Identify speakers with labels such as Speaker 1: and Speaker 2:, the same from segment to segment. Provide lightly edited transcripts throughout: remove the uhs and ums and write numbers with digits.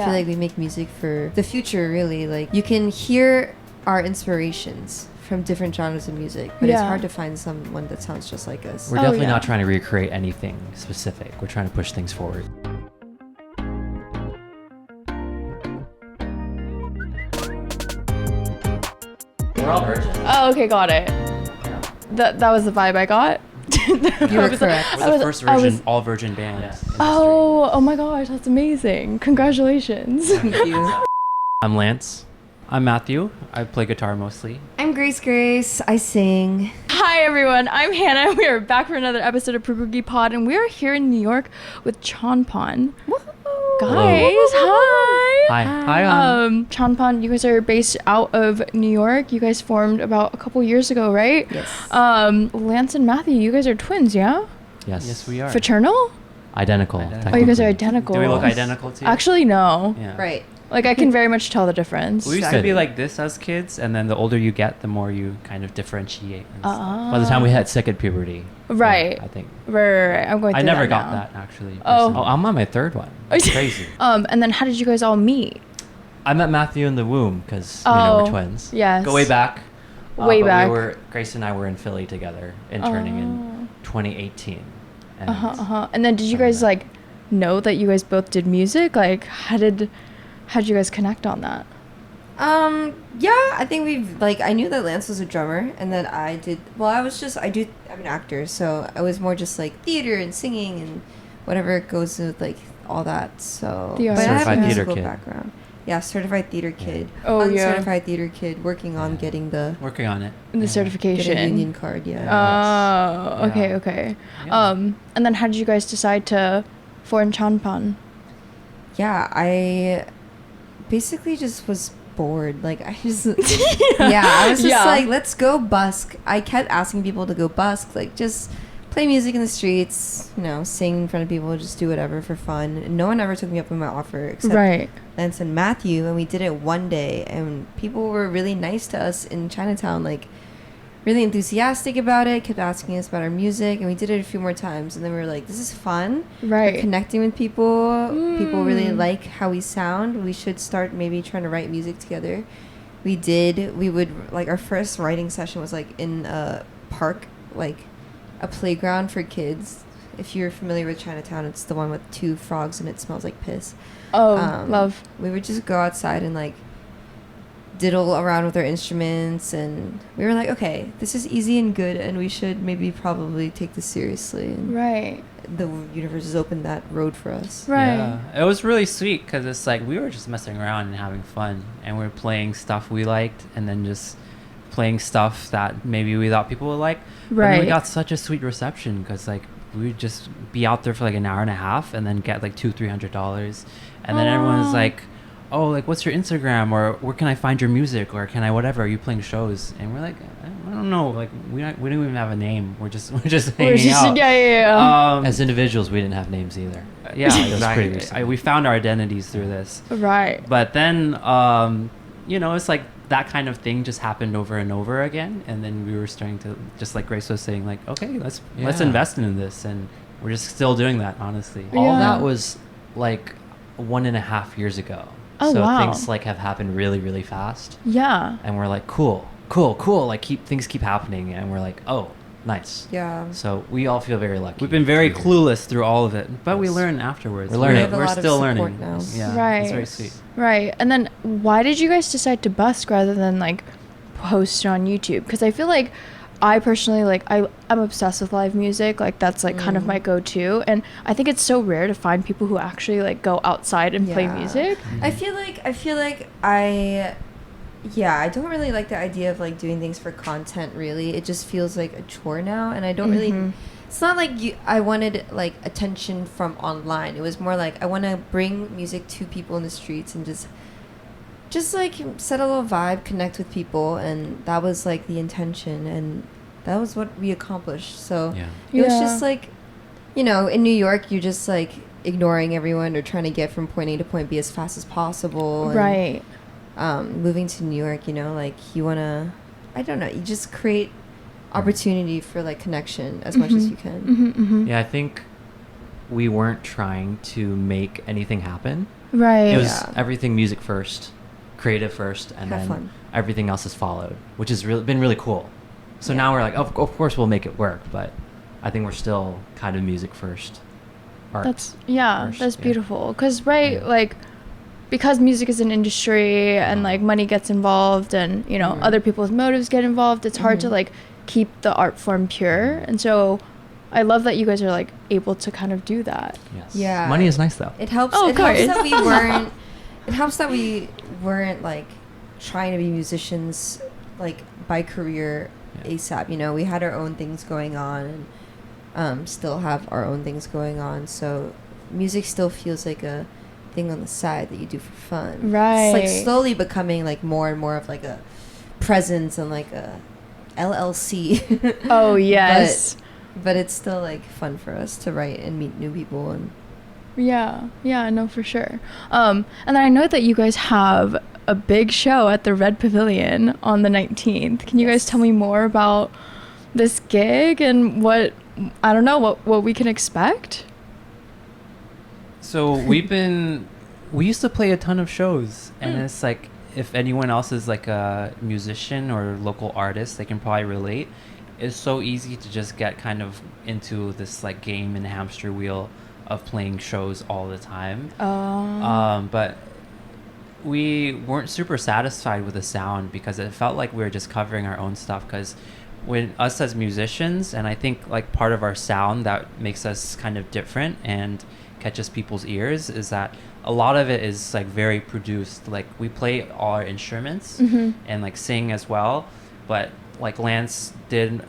Speaker 1: I feel like we make music for the future, really. Like, you can hear our inspirations from different genres of music, but it's hard to find someone that sounds just like us.
Speaker 2: We're definitely not trying to recreate anything specific. We're trying to push things forward. We're all virgin.
Speaker 3: Oh, okay, got it.
Speaker 2: Yeah.
Speaker 3: That was the vibe I got.
Speaker 1: You were correct.
Speaker 2: We're the first all virgin band. Yeah.
Speaker 3: Oh my gosh, that's amazing. Congratulations.
Speaker 1: Thank you.
Speaker 2: I'm Lance. I'm Matthew. I play guitar mostly.
Speaker 1: I'm Grace. I sing.
Speaker 3: Hi everyone, I'm Hannah. We are back for another episode of BULGOGI Pod, and we are here in New York with CHANPAN. Guys, hi.
Speaker 2: Hi.
Speaker 3: CHANPAN, you guys are based out of New York. You guys formed about a couple years ago, right?
Speaker 1: Yes.
Speaker 3: Lance and Matthew, you guys are twins, yeah?
Speaker 2: Yes, we are.
Speaker 3: Fraternal?
Speaker 2: Identical.
Speaker 3: Oh, you guys are identical.
Speaker 2: Do we look identical too?
Speaker 3: Actually, no.
Speaker 2: Yeah.
Speaker 1: Right.
Speaker 3: Like, I can very much tell the difference.
Speaker 2: We used to be like this as kids, and then the older you get, the more you kind of differentiate. And stuff. By the time we hit second puberty.
Speaker 3: Right.
Speaker 2: Yeah, I think.
Speaker 3: Right. I'm going through
Speaker 2: I never
Speaker 3: that
Speaker 2: got
Speaker 3: now.
Speaker 2: that, actually.
Speaker 3: Oh.
Speaker 2: I'm on my third one. It's crazy.
Speaker 3: And then how did you guys all meet?
Speaker 2: I met Matthew in the womb because, we're twins.
Speaker 3: Yes.
Speaker 2: Go way back.
Speaker 3: Way back.
Speaker 2: Grace and I were in Philly together, interning in 2018. And
Speaker 3: And then did you guys, like, know that you guys both did music? Like, how'd you guys connect on that?
Speaker 1: Yeah, I think I knew that Lance was a drummer, and that I'm an actor, so I was more just like theater and singing and whatever goes with like all that. So,
Speaker 3: The
Speaker 1: but I have a
Speaker 2: certified theater
Speaker 1: musical
Speaker 2: kid.
Speaker 1: background. Yeah, certified theater kid.
Speaker 3: Oh, yeah.
Speaker 1: Uncertified theater kid, working on getting the
Speaker 3: The certification.
Speaker 1: get a union card. Yeah.
Speaker 3: Oh, okay,
Speaker 2: Yeah.
Speaker 3: okay.
Speaker 2: Yeah.
Speaker 3: And then how did you guys decide to form CHANPAN?
Speaker 1: Yeah, I basically just was bored. Like, I just I was just like, let's go busk. I kept asking people to go busk, like, just play music in the streets, sing in front of people, just do whatever for fun. And no one ever took me up on my offer except Lance and Matthew, and we did it one day, and people were really nice to us in Chinatown, like really enthusiastic about it, kept asking us about our music, and we did it a few more times, and then we were like, this is fun.
Speaker 3: Right.
Speaker 1: We're connecting with people. People really like how we sound. We should start maybe trying to write music together. We would, like, our first writing session was like in a park, like a playground for kids. If you're familiar with Chinatown, it's the one with two frogs and it smells like piss.
Speaker 3: Oh, love.
Speaker 1: We would just go outside and like diddle around with our instruments, and we were like, okay, this is easy and good, and we should probably take this seriously. And
Speaker 3: Right.
Speaker 1: the universe has opened that road for us.
Speaker 3: Right.
Speaker 2: Yeah, it was really sweet because it's like we were just messing around and having fun, and we were playing stuff we liked, and then just playing stuff that maybe we thought people would like. But then we got such a sweet reception because like we would just be out there for like an hour and a half, and then get like $200-300, and then everyone was like, oh, like, what's your Instagram, or where can I find your music, or can I whatever, are you playing shows? And we're like, I don't know, like we don't even have a name, we're just hanging out.
Speaker 3: As
Speaker 2: individuals, we didn't have names either. Yeah, exactly. We found our identities through this.
Speaker 3: Right.
Speaker 2: But then it's like that kind of thing just happened over and over again, and then we were starting to, just like Grace was saying, like, okay, let's invest in this, and we're just still doing that, honestly. All that was like 1.5 years ago.
Speaker 3: Oh,
Speaker 2: so
Speaker 3: wow.
Speaker 2: things like have happened really, really fast.
Speaker 3: Yeah.
Speaker 2: And we're like, cool. Like things keep happening, and we're like, oh, nice.
Speaker 1: Yeah.
Speaker 2: So we all feel very lucky. We've been very clueless through all of it, but we learn afterwards. We're learning.
Speaker 1: We're
Speaker 2: still learning.
Speaker 1: Now.
Speaker 2: Yeah.
Speaker 3: Right.
Speaker 2: It's very sweet.
Speaker 3: Right. And then why did you guys decide to busk rather than like post on YouTube? Because I feel like I personally, like, I'm obsessed with live music. Like, that's like kind of my go-to, and I think it's so rare to find people who actually like go outside and play music.
Speaker 1: I feel like I don't really like the idea of like doing things for content. Really, it just feels like a chore now, and I don't really. It's not like I wanted like attention from online. It was more like I want to bring music to people in the streets and just like set a little vibe, connect with people, and that was like the intention, and that was what we accomplished. So it was just like, in New York, you're just like ignoring everyone or trying to get from point A to point B as fast as possible.
Speaker 3: Right.
Speaker 1: And, moving to New York, like you want to, I don't know, you just create opportunity for like connection as much as you can.
Speaker 2: Yeah, I think we weren't trying to make anything happen.
Speaker 3: Right.
Speaker 2: It was everything music first, creative first, and
Speaker 1: Have
Speaker 2: then
Speaker 1: fun.
Speaker 2: everything else has followed, which has been really cool. So now we're like, of course we'll make it work, but I think we're still kind of music first. Art
Speaker 3: That's
Speaker 2: first,
Speaker 3: beautiful. Because like, because music is an industry and like money gets involved and you know other people's motives get involved, it's hard to like keep the art form pure. And so I love that you guys are like able to kind of do that.
Speaker 2: Yes.
Speaker 1: Yeah.
Speaker 2: Money is nice though.
Speaker 1: It helps. It helps that we weren't. It helps that we weren't like trying to be musicians like by career ASAP. You know, we had our own things going on, and still have our own things going on. So music still feels like a thing on the side that you do for fun.
Speaker 3: Right.
Speaker 1: It's like slowly becoming like more and more of like a presence and like a LLC.
Speaker 3: Oh yes.
Speaker 1: But it's still like fun for us to write and meet new people and.
Speaker 3: Yeah, no, for sure. And then I know that you guys have a big show at the Red Pavilion on the 19th. Can you guys tell me more about this gig and what we can expect?
Speaker 2: So we used to play a ton of shows, and it's like, if anyone else is like a musician or local artist, they can probably relate. It's so easy to just get kind of into this like game and hamster wheel of playing shows all the time. But we weren't super satisfied with the sound because it felt like we were just covering our own stuff. Because when us as musicians, and I think like part of our sound that makes us kind of different and catches people's ears is that a lot of it is like very produced. Like we play all our instruments and like sing as well, but like Lance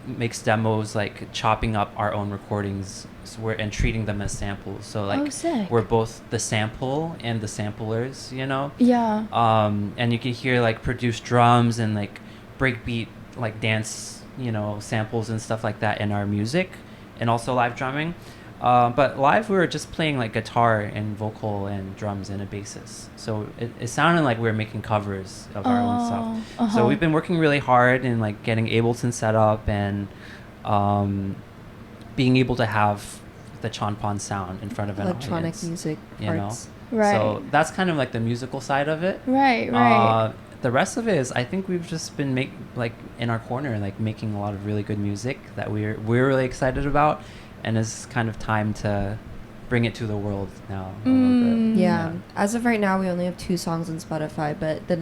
Speaker 2: makes demos like chopping up our own recordings and treating them as samples. So like we're both the sample and the samplers, you know?
Speaker 3: Yeah.
Speaker 2: And you can hear like produced drums and like breakbeat like dance, you know, samples and stuff like that in our music and also live drumming. But live we were just playing like guitar and vocal and drums and a bassist. So it sounded like we were making covers of our own stuff. So we've been working really hard in like getting Ableton set up and being able to have the CHANPAN sound in front of an
Speaker 1: electronic
Speaker 2: audience,
Speaker 1: music parts.
Speaker 3: Right.
Speaker 2: So that's kind of like the musical side of it.
Speaker 3: Right.
Speaker 2: The rest of it is, I think we've just been like in our corner, like making a lot of really good music that we're really excited about, and it's kind of time to bring it to the world now. A little bit.
Speaker 1: Yeah. As of right now, we only have 2 songs on Spotify, but the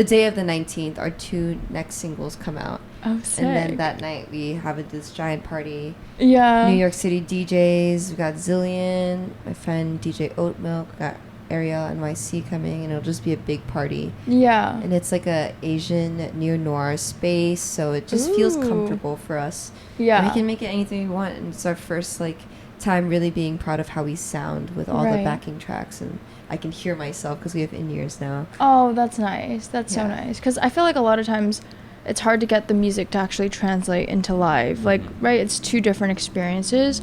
Speaker 1: day of the 19th, our 2 next singles come out.
Speaker 3: Oh, sick.
Speaker 1: And then that night we have this giant party.
Speaker 3: Yeah.
Speaker 1: New York City DJs. We got Zillion, my friend DJ Oatmilk. We got Ariel NYC coming, and it'll just be a big party.
Speaker 3: Yeah.
Speaker 1: And it's like a Asian neo-noir space, so it just feels comfortable for us.
Speaker 3: Yeah.
Speaker 1: And we can make it anything we want, and it's our first like time really being proud of how we sound with all the backing tracks, and I can hear myself because we have in-ears now.
Speaker 3: Oh, that's nice. That's so nice. Because I feel like a lot of times it's hard to get the music to actually translate into live. Like, right, it's 2 different experiences.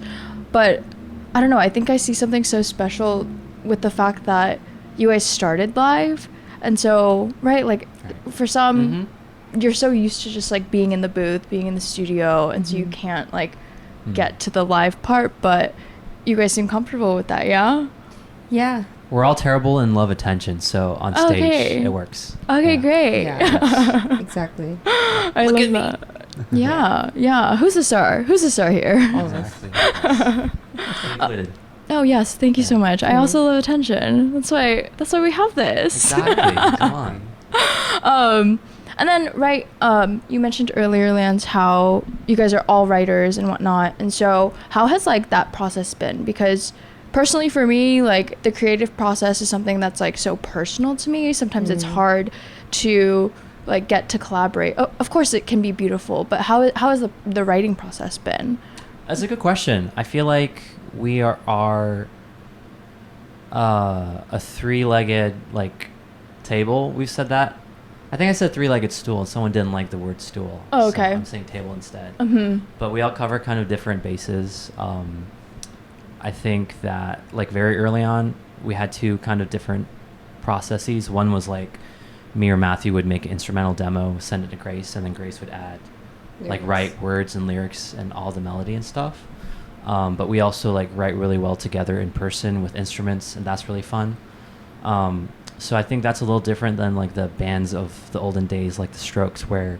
Speaker 3: But I don't know, I think I see something so special with the fact that you guys started live. And so, right, like for some, you're so used to just like being in the booth, being in the studio, and so you can't like get to the live part, but you guys seem comfortable with that, yeah?
Speaker 1: Yeah.
Speaker 2: We're all terrible and love attention, so on stage it works.
Speaker 3: Okay, great.
Speaker 1: Yeah, exactly.
Speaker 3: I love that. Yeah. Who's the star? Who's the star here?
Speaker 1: All of us.
Speaker 3: Oh yes, thank you so much. I also love attention. That's why we have this.
Speaker 2: Exactly. Come on.
Speaker 3: And then you mentioned earlier, Lance, how you guys are all writers and whatnot, and so how has like that process been? Because personally for me, like the creative process is something that's like so personal to me. Sometimes it's hard to like get to collaborate. Oh, of course it can be beautiful, but how has the writing process been?
Speaker 2: That's a good question. I feel like we are a 3-legged like table. We've said that. I think I said 3-legged stool, and someone didn't like the word stool.
Speaker 3: Oh, okay.
Speaker 2: So I'm saying table instead. But we all cover kind of different bases. I think that like very early on, we had 2 kind of different processes. One was like me or Matthew would make an instrumental demo, send it to Grace, and then Grace would add like write words and lyrics and all the melody and stuff. But we also like write really well together in person with instruments, and that's really fun. So I think that's a little different than like the bands of the olden days, like the Strokes, where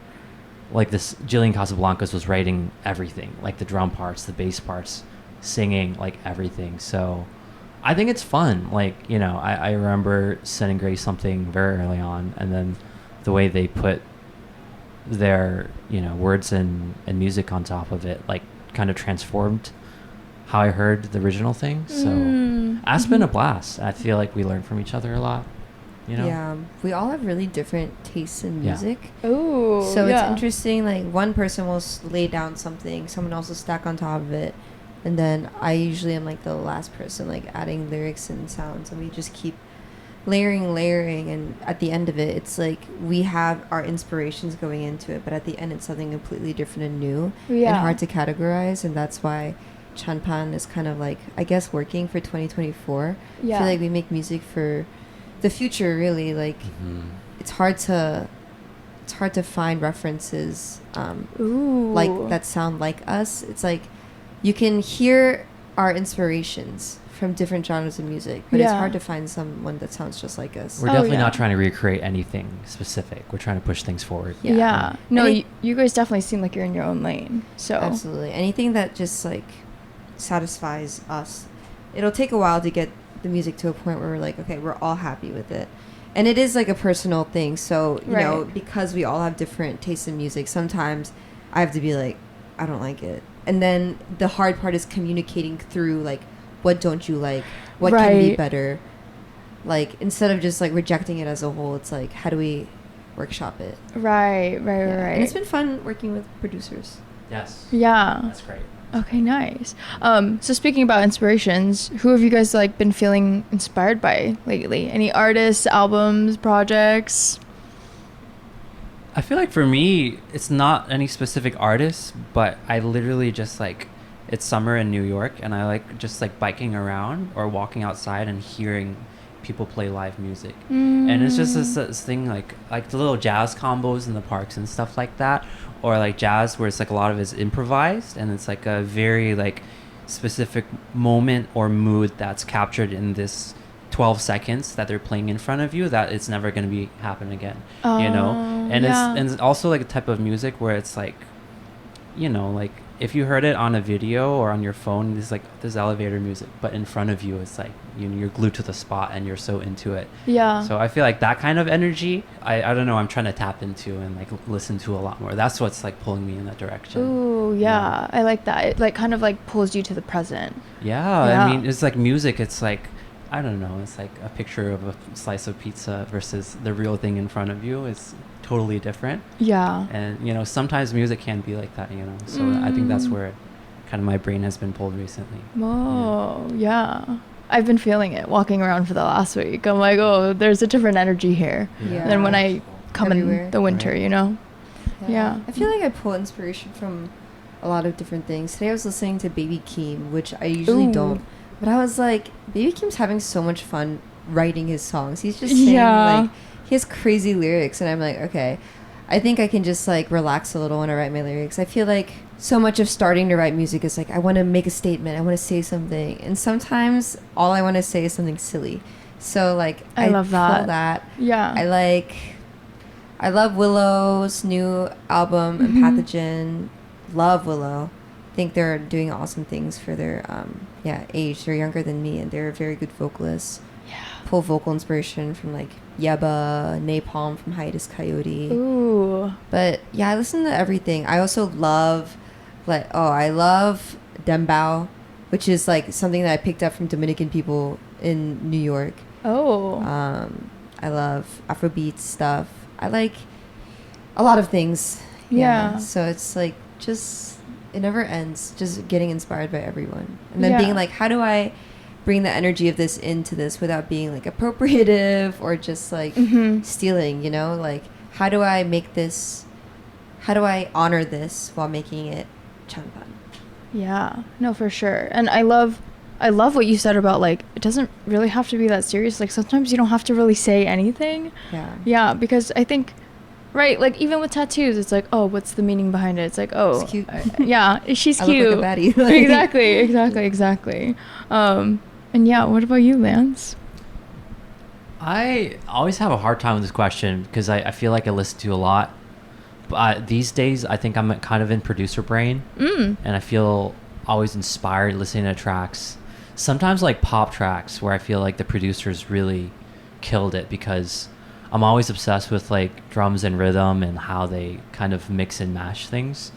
Speaker 2: like this Jillian Casablancas was writing everything, like the drum parts, the bass parts, singing, like everything. So I think it's fun. Like, you know, I remember sending Grace something very early on, and then the way they put their, you know, words and music on top of it, like kind of transformed how I heard the original thing. So that's been a blast. I feel like we learn from each other a lot. You know?
Speaker 1: Yeah, we all have really different tastes in music.
Speaker 3: Oh,
Speaker 1: so it's interesting. Like one person will lay down something, someone else will stack on top of it, and then I usually am like the last person, like adding lyrics and sounds, and we just keep layering. And at the end of it, it's like we have our inspirations going into it, but at the end, it's something completely different and new and hard to categorize. And that's why CHANPAN is kind of like, I guess, working for 2024. I feel like we make music for the future, really. Like it's hard to find references like that sound like us. It's like you can hear our inspirations from different genres of music, but it's hard to find someone that sounds just like us.
Speaker 2: We're definitely not trying to recreate anything specific. We're trying to push things forward.
Speaker 3: No, you guys definitely seem like you're in your own lane. So
Speaker 1: absolutely, anything that just like satisfies us. It'll take a while to get the music to a point where we're like, okay, we're all happy with it. And it is like a personal thing. So, you know, because we all have different tastes in music, sometimes I have to be like, I don't like it. And then the hard part is communicating through, like, what don't you like? What can be better? Like, instead of just, like, rejecting it as a whole, it's like, how do we workshop it?
Speaker 3: Right.
Speaker 1: And it's been fun working with producers.
Speaker 2: Yes.
Speaker 3: Yeah.
Speaker 2: That's great.
Speaker 3: Okay, nice. So speaking about inspirations, who have you guys like been feeling inspired by lately? Any artists, albums, projects?
Speaker 2: I feel like for me, it's not any specific artist, but I literally just like, it's summer in New York, and I like just like biking around or walking outside and hearing people play live music. And it's just this thing like the little jazz combos in the parks and stuff like that, or like jazz where it's like a lot of it's improvised and it's like a very like specific moment or mood that's captured in this 12 seconds that they're playing in front of you, that it's never going to be happen again. You know, and it's also like a type of music where it's like, you know, like if you heard it on a video or on your phone, there's like this elevator music, but in front of you, it's like you're glued to the spot and you're so into it. Yeah. So I feel like that kind of energy, I don't know, I'm trying to tap into and like listen to a lot more. That's what's like pulling me in that direction.
Speaker 3: Ooh, yeah. I like that. It like kind of like pulls you to the present.
Speaker 2: Yeah. I mean, it's like music. It's like, I don't know, it's like a picture of a slice of pizza versus the real thing in front of you. It's totally different. Yeah. And, you know, sometimes music can be like that, you know. So I think that's where kind of my brain has been pulled recently.
Speaker 3: Whoa, yeah. I've been feeling it walking around for the last week. I'm like, oh, there's a different energy here than when I come in the winter, you know? Yeah.
Speaker 1: I feel like I pull inspiration from a lot of different things. Today I was listening to Baby Keem, which I usually don't. But I was like, Baby Keem's having so much fun writing his songs. He's just saying, like, he has crazy lyrics. And I'm like, okay, I think I can just, like, relax a little when I write my lyrics. I feel like so much of starting to write music is, like, I want to make a statement. I want to say something. And sometimes all I want to say is something silly. So, like,
Speaker 3: I love that.
Speaker 1: Pull that. Yeah. I love Willow's new album, Pathogen. Love Willow. I think they're doing awesome things for their age. They're younger than me, and they're very good vocalists. Yeah. Pull vocal inspiration from like Yeba, Napalm from Hiatus Coyote. Ooh. But yeah, I listen to everything. I also love I love Dembao, which is like something that I picked up from Dominican people in New York. Oh. I love Afrobeat stuff. I like a lot of things. Yeah. So it's like just it never ends, just getting inspired by everyone. And then being like, how do I bring the energy of this into this without being like appropriative or just like stealing, you know? Like, how do I honor this while making it CHANPAN?
Speaker 3: Yeah, no, for sure. And I love what you said about like, it doesn't really have to be that serious. Like sometimes you don't have to really say anything. Yeah. Yeah, because I think, right, like even with tattoos, it's like, oh, what's the meaning behind it? It's like, oh,
Speaker 1: it's cute.
Speaker 3: She's
Speaker 1: I
Speaker 3: cute.
Speaker 1: look like a baddie.
Speaker 3: Exactly. And yeah, what about you, Lance?
Speaker 2: I always have a hard time with this question because I feel like I listen to a lot. But these days, I think I'm kind of in producer brain. And I feel always inspired listening to tracks. Sometimes like pop tracks where I feel like the producers really killed it because I'm always obsessed with like drums and rhythm and how they kind of mix and mash things.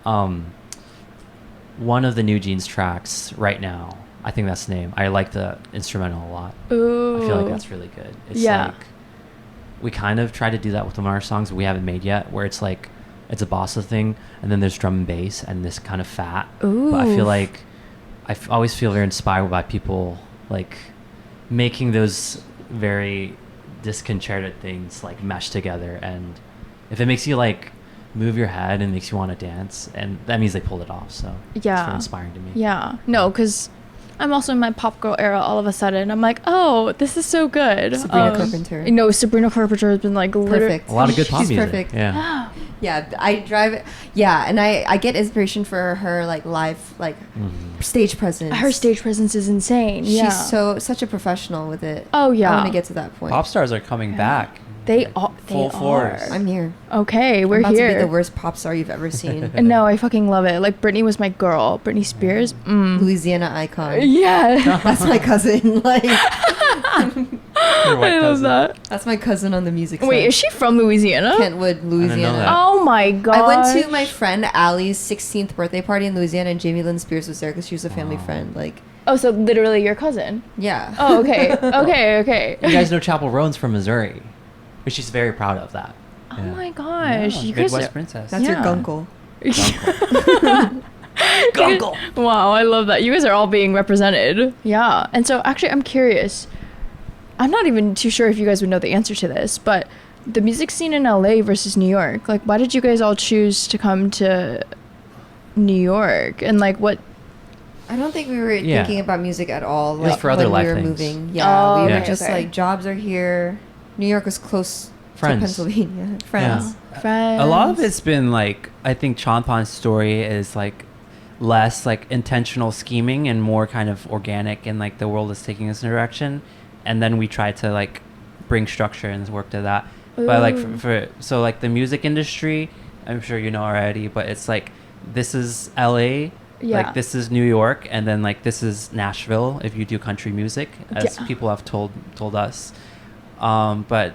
Speaker 2: One of the New Jeans tracks right now, I think that's the name. I like the instrumental a lot.
Speaker 3: Ooh.
Speaker 2: I feel like that's really good. It's like we kind of try to do that with one of our songs we haven't made yet, where it's like it's a bossa thing and then there's drum and bass and this kind of fat.
Speaker 3: Ooh.
Speaker 2: But I feel like always feel very inspired by people like making those very disconcerted things like mesh together, and if it makes you like move your head and makes you want to dance, and that means they pulled it off. So it's very inspiring to me.
Speaker 3: Yeah. No, because I'm also in my pop girl era all of a sudden. I'm like, oh, this is so good.
Speaker 1: Sabrina Carpenter.
Speaker 3: No, Sabrina Carpenter has been like
Speaker 1: perfect.
Speaker 2: A lot of good pop
Speaker 1: She's
Speaker 2: music.
Speaker 1: Perfect.
Speaker 2: Yeah.
Speaker 1: Yeah, I drive. Yeah, and I get inspiration for her like live like stage presence.
Speaker 3: Her stage presence is insane. Yeah.
Speaker 1: She's such a professional with it.
Speaker 3: Oh yeah.
Speaker 1: I want to get to that point.
Speaker 2: Pop stars are coming back.
Speaker 3: They
Speaker 2: like,
Speaker 3: are.
Speaker 2: Full force.
Speaker 1: I'm here.
Speaker 3: Okay, we're
Speaker 1: I'm about
Speaker 3: here.
Speaker 1: to be the worst pop star you've ever seen.
Speaker 3: No, I fucking love it. Like Britney was my girl. Britney Spears.
Speaker 1: Louisiana icon.
Speaker 3: Yeah.
Speaker 1: That's my cousin. Like,
Speaker 3: I love that.
Speaker 1: that's my cousin on the music side.
Speaker 3: Wait, is she from Louisiana?
Speaker 1: Kentwood, Louisiana.
Speaker 2: that.
Speaker 3: Oh my god.
Speaker 1: I went to my friend Allie's 16th birthday party in Louisiana, and Jamie Lynn Spears was there because she was a family friend. Like,
Speaker 3: Oh, so literally your cousin.
Speaker 1: yeah.
Speaker 3: Oh, okay. Okay.
Speaker 2: You guys know Chapel Roan's from Missouri, but she's very proud of that.
Speaker 3: Oh my gosh.
Speaker 2: Yeah,
Speaker 3: You guys
Speaker 2: Midwest
Speaker 3: are...
Speaker 2: princess.
Speaker 1: That's your
Speaker 3: Yeah.
Speaker 1: gunkle.
Speaker 2: Gunkle.
Speaker 3: Wow, I love that. You guys are all being represented. Yeah. And so actually I'm curious. I'm not even too sure if you guys would know the answer to this, but the music scene in LA versus New York, like why did you guys all choose to come to New York? And like what
Speaker 1: I don't think we were thinking about music at all.
Speaker 2: was
Speaker 1: Like
Speaker 2: for other
Speaker 1: when
Speaker 2: life
Speaker 1: we were
Speaker 2: things.
Speaker 1: moving. Yeah,
Speaker 3: Oh,
Speaker 1: we
Speaker 2: okay,
Speaker 1: were just
Speaker 3: okay.
Speaker 1: like jobs are here. New York was close
Speaker 2: Friends.
Speaker 1: to Pennsylvania. Friends.
Speaker 3: friends?
Speaker 2: A lot of it's been like, I think CHANPAN's story is like less like intentional scheming and more kind of organic, and like the world is taking us in a direction, and then we try to like bring structure and work to that. But like so like the music industry, I'm sure you know already, but it's like this is LA, like this is New York, and then like this is Nashville if you do country music, as people have told us. But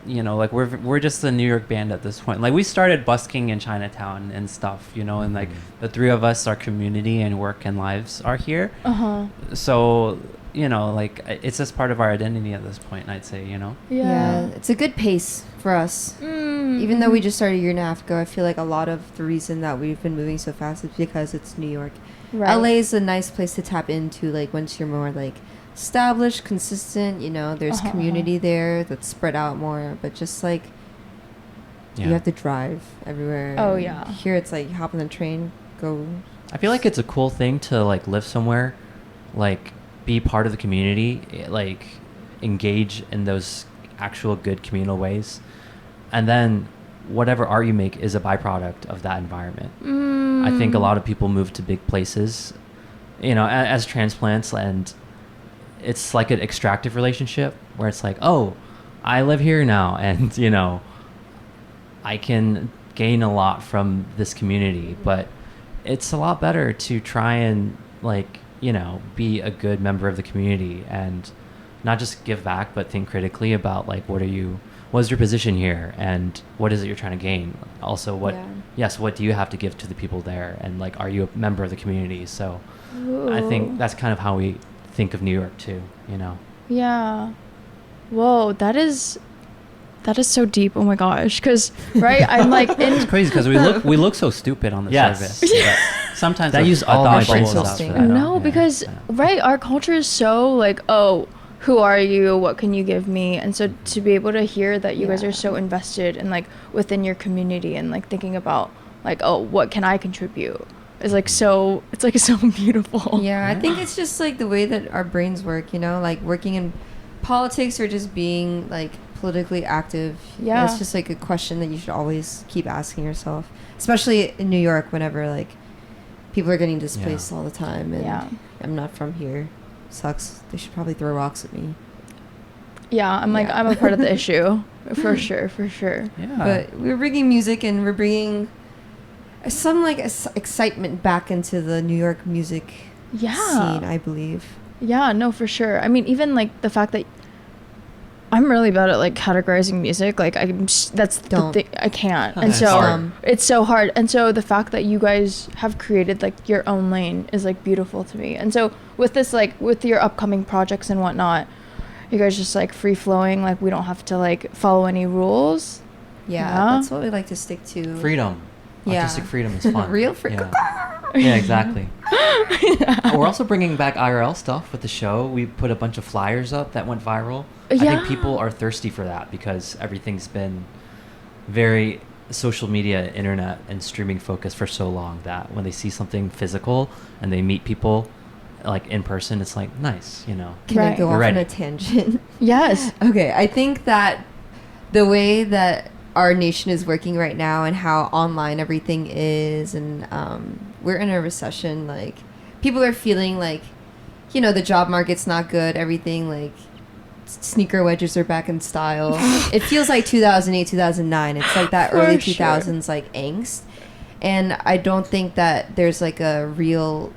Speaker 2: you know, like we're just a New York band at this point. Like we started busking in Chinatown and stuff, you know, and like the three of us, our community and work and lives are here. So you know, like it's just part of our identity at this point, I'd say, you know.
Speaker 1: Yeah, it's a good pace for us. Even though we just started a year and a half ago, I feel like a lot of the reason that we've been moving so fast is because it's New York.
Speaker 3: Right.
Speaker 1: LA is a nice place to tap into, like once you're more like established, consistent, you know, there's community there that's spread out more, but just like you have to drive everywhere.
Speaker 3: Oh,
Speaker 1: and
Speaker 3: yeah.
Speaker 1: Here it's like you hop on the train, go.
Speaker 2: I feel like it's a cool thing to like live somewhere, like be part of the community, like engage in those actual good communal ways, and then whatever art you make is a byproduct of that environment. I think a lot of people move to big places, you know, as transplants, and it's like an extractive relationship where it's like, oh, I live here now, and you know, I can gain a lot from this community, but it's a lot better to try and like, you know, be a good member of the community and not just give back, but think critically about like, what's your position here, and what is it you're trying to gain? Also, what do you have to give to the people there, and like, are you a member of the community? So I think that's kind of how we think of New York too, you know.
Speaker 3: Yeah. Whoa, that is so deep. Oh my gosh, because right, I'm like in.
Speaker 2: It's crazy because we look so stupid on the service. Sometimes
Speaker 4: I use all my brain cells for that.
Speaker 3: No, because right, our culture is so like, oh, who are you? What can you give me? And so to be able to hear that you guys are so invested in like within your community and like thinking about like, oh, what can I contribute? Is like so, it's like so beautiful.
Speaker 1: Yeah, I think it's just like the way that our brains work, you know, like working in politics or just being like politically active.
Speaker 3: Yeah.
Speaker 1: It's just like a question that you should always keep asking yourself, especially in New York whenever like people are getting displaced all the time. And I'm not from here. Sucks. They should probably throw rocks at me.
Speaker 3: Yeah, I'm like, I'm a part of the issue. For sure.
Speaker 2: Yeah.
Speaker 1: But we're bringing music and we're bringing some like excitement back into the New York music scene, I believe.
Speaker 3: Yeah, no, for sure. I mean, even like the fact that I'm really bad at like categorizing music. Like that's the thing. I can't. And so it's so hard. And so the fact that you guys have created like your own lane is like beautiful to me. And so with this, like with your upcoming projects and whatnot, you guys just like free flowing. Like we don't have to like follow any rules.
Speaker 1: Yeah, that's what we like to stick to.
Speaker 4: Freedom.
Speaker 1: Yeah.
Speaker 4: Artistic freedom is fun.
Speaker 1: Real freedom.
Speaker 4: Yeah, exactly. We're also bringing back IRL stuff with the show. We put a bunch of flyers up that went viral. I think people are thirsty for that because everything's been very social media, internet, and streaming focused for so long that when they see something physical and they meet people like in person, it's like nice, you know.
Speaker 1: Can I go off on a tangent?
Speaker 3: Yes.
Speaker 1: Okay, I think that the way that our nation is working right now and how online everything is, and we're in a recession, like people are feeling like, you know, the job market's not good, everything like sneaker wedges are back in style. It feels like 2008, 2009. It's like that early 2000s like angst. And I don't think that there's like a real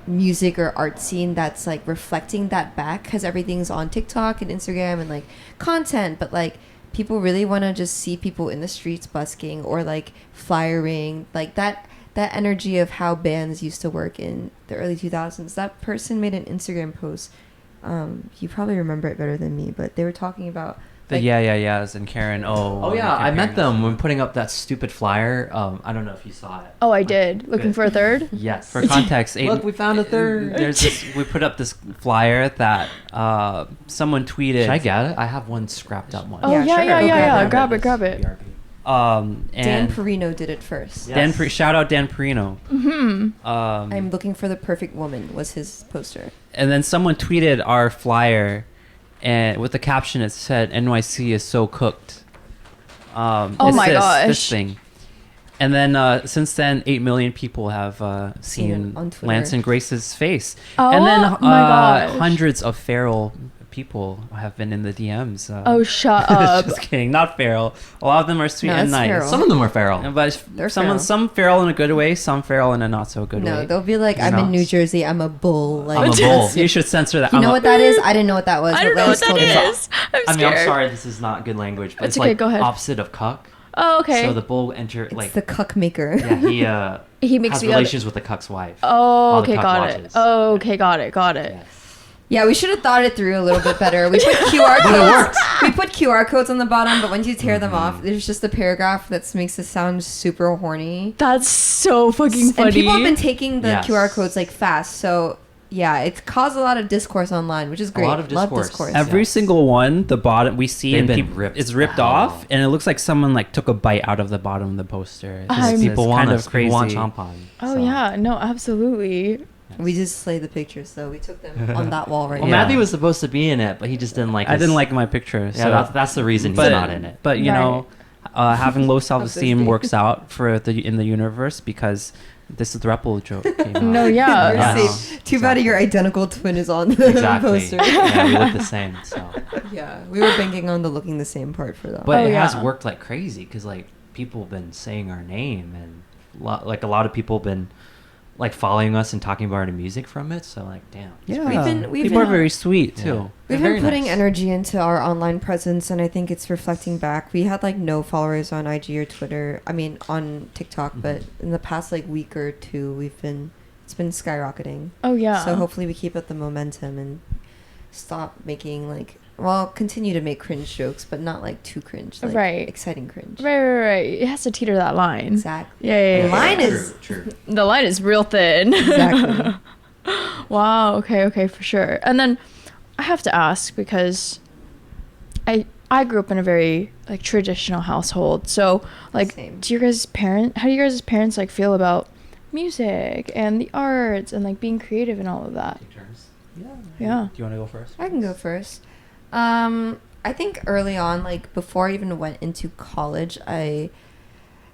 Speaker 1: music or art scene that's like reflecting that back, because everything's on TikTok and Instagram and like content, but like people really want to just see people in the streets busking or like flyering, like that energy of how bands used to work in the early 2000s. That person made an Instagram post. You probably remember it better than me, but they were talking about
Speaker 2: the yeahs and Karen.
Speaker 4: Oh yeah, I met them when putting up that stupid flyer. I don't know if you saw it.
Speaker 3: Oh, I did. Looking for a third?
Speaker 4: Yes.
Speaker 2: For context,
Speaker 4: look, we found a third.
Speaker 2: We put up this flyer that someone tweeted.
Speaker 4: Should I get it? I have one scrapped up one.
Speaker 3: Oh yeah. Grab it.
Speaker 1: Dan
Speaker 2: And
Speaker 1: Perino did it first.
Speaker 4: Yes.
Speaker 2: Shout out Dan Perino.
Speaker 3: Mm-hmm.
Speaker 1: I'm looking for the perfect woman was his poster.
Speaker 2: And then someone tweeted our flyer, and with the caption it said NYC is so cooked.
Speaker 3: Oh my gosh.
Speaker 2: This thing. And then since then 8 million people have seen Lance and Grace's face.
Speaker 3: Oh
Speaker 2: and then
Speaker 3: my gosh.
Speaker 2: hundreds of feral people have been in the DMs.
Speaker 3: Oh, shut up.
Speaker 2: Just kidding, not feral. A lot of them are sweet and nice.
Speaker 1: Feral.
Speaker 4: Some of them are feral.
Speaker 2: But
Speaker 1: They're feral.
Speaker 2: some feral in a good way, some feral in a not so good way.
Speaker 1: No, they'll be like, I'm in New Jersey, I'm a bull. Like,
Speaker 2: I'm a bull. You should censor that.
Speaker 1: You know what that is? I didn't know what that was.
Speaker 3: I don't know what that is. I'm scared.
Speaker 4: I'm sorry, this is not good language, but
Speaker 3: It's
Speaker 4: it's
Speaker 3: okay,
Speaker 4: like
Speaker 3: go ahead.
Speaker 4: opposite of cuck.
Speaker 3: Oh, okay.
Speaker 4: So the bull enter
Speaker 1: It's
Speaker 4: like
Speaker 1: the cuck maker.
Speaker 4: yeah,
Speaker 3: He makes
Speaker 4: has
Speaker 3: the other-
Speaker 4: relations with the cuck's wife.
Speaker 3: Oh,
Speaker 4: while the
Speaker 3: okay,
Speaker 4: cuck
Speaker 3: got it.
Speaker 4: watches.
Speaker 3: Oh, okay, got it.
Speaker 4: Yes.
Speaker 1: Yeah, we should have thought it through a little bit better. We put QR codes. We put QR codes on the bottom, but once you tear them off, there's just a paragraph that makes it sound super horny.
Speaker 3: That's so fucking funny.
Speaker 1: And people have been taking the
Speaker 4: Yes.
Speaker 1: QR codes like fast, so yeah, it's caused a lot of discourse online, which is great.
Speaker 4: lot of
Speaker 1: Love
Speaker 4: discourse.
Speaker 1: discourse.
Speaker 2: Every
Speaker 4: Yes.
Speaker 2: single one, the bottom we see,
Speaker 4: They've
Speaker 2: and
Speaker 4: been
Speaker 2: peop-
Speaker 4: ripped
Speaker 2: it's ripped
Speaker 4: the hell
Speaker 2: off,
Speaker 4: off.
Speaker 2: and it looks like someone like took a bite out of the bottom of the poster.
Speaker 3: I'm-
Speaker 4: People
Speaker 2: It's
Speaker 4: want
Speaker 2: kind
Speaker 4: us.
Speaker 2: of
Speaker 4: People want
Speaker 2: crazy.
Speaker 4: CHANPAN.
Speaker 3: Oh,
Speaker 4: so.
Speaker 3: yeah. No, absolutely.
Speaker 1: We just slay the pictures, though. We took them on that wall right
Speaker 4: Well,
Speaker 1: now.
Speaker 4: Matthew was supposed to be in it, but he just didn't like.
Speaker 2: I didn't like my picture.
Speaker 4: Yeah,
Speaker 2: So
Speaker 4: that's the reason he's
Speaker 2: but,
Speaker 4: not in it.
Speaker 2: But you know, having low self-esteem
Speaker 1: Obviously.
Speaker 2: works out for in the universe because this throuple joke came out.
Speaker 3: No, yeah.
Speaker 1: You're
Speaker 4: Yeah.
Speaker 1: safe. Too bad your identical twin is on the
Speaker 4: Exactly.
Speaker 1: poster.
Speaker 4: Yeah, we look the same. So,
Speaker 1: Yeah, we were banking on the looking the same part for that.
Speaker 4: but
Speaker 3: Oh,
Speaker 4: it has
Speaker 3: yeah.
Speaker 4: worked like crazy because like people have been saying our name and a lot of people have been like following us and talking about our music from it. So like, damn. it's
Speaker 2: Yeah,
Speaker 4: pretty-
Speaker 1: we've
Speaker 2: people are
Speaker 1: been-
Speaker 2: very sweet
Speaker 4: Yeah.
Speaker 2: too.
Speaker 1: We've
Speaker 4: They're
Speaker 1: been
Speaker 4: very
Speaker 1: putting
Speaker 4: nice.
Speaker 1: energy into our online presence, and I think it's reflecting back. We had like no followers on IG or Twitter. I mean, on TikTok, but in the past like week or two, it's been skyrocketing.
Speaker 3: Oh, yeah.
Speaker 1: So hopefully we keep up the momentum and stop making continue to make cringe jokes, but not like too cringe, like
Speaker 3: Right.
Speaker 1: exciting cringe.
Speaker 3: Right. It has to teeter that line.
Speaker 1: Exactly.
Speaker 3: Yeah.
Speaker 1: The line is
Speaker 4: true.
Speaker 3: The line is real thin.
Speaker 1: exactly.
Speaker 3: Wow. Okay, for sure. And then I have to ask because I grew up in a very like traditional household. So like,
Speaker 1: Same.
Speaker 3: how do you guys' parents like feel about music and the arts and like being creative and all of that? Yeah.
Speaker 2: Do you want to go first?
Speaker 1: I can go first. I think early on, like before I even went into college, I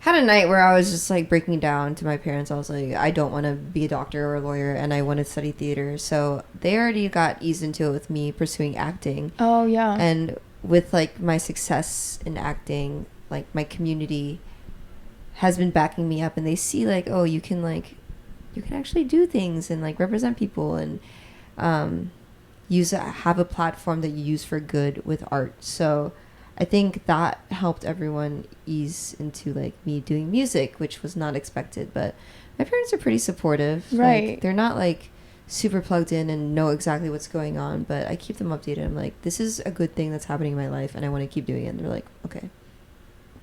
Speaker 1: had a night where I was just like breaking down to my parents. I was like, I don't want to be a doctor or a lawyer, and I want to study theater. So they already got eased into it with me pursuing acting.
Speaker 3: Oh yeah.
Speaker 1: And with like my success in acting, like my community has been backing me up, and they see like, oh, you can actually do things and like represent people and have a platform that you use for good with art. So I think that helped everyone ease into like me doing music, which was not expected, but my parents are pretty supportive.
Speaker 3: Right.
Speaker 1: Like, they're not like super plugged in and know exactly what's going on, but I keep them updated. I'm like, this is a good thing that's happening in my life and I want to keep doing it. And they're like, okay.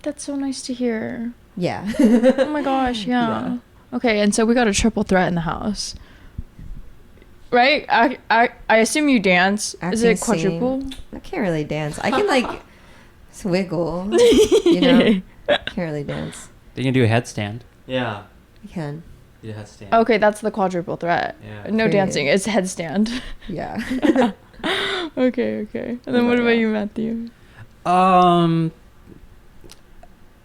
Speaker 3: That's so nice to hear.
Speaker 1: Yeah.
Speaker 3: Oh my gosh, yeah. Okay, and so we got a triple threat in the house. Right? I assume you dance. Is it quadruple?
Speaker 1: I can't really dance. I can like swiggle, you know. Can't really dance.
Speaker 2: They can do a headstand.
Speaker 4: Yeah.
Speaker 1: I can.
Speaker 4: You headstand.
Speaker 3: Okay, that's the quadruple threat.
Speaker 4: Yeah.
Speaker 3: No
Speaker 1: Period.
Speaker 3: dancing. It's headstand.
Speaker 1: Yeah.
Speaker 3: Okay. And then what about you, Matthew?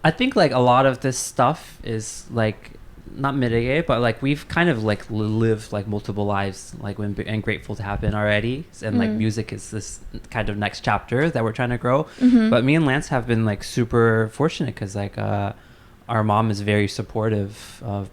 Speaker 2: I think like a lot of this stuff is like not mitigated, but like we've kind of like lived like multiple lives, like and grateful to happen already. And like music is this kind of next chapter that we're trying to grow. But me and Lance have been like super fortunate because like our mom is very supportive of.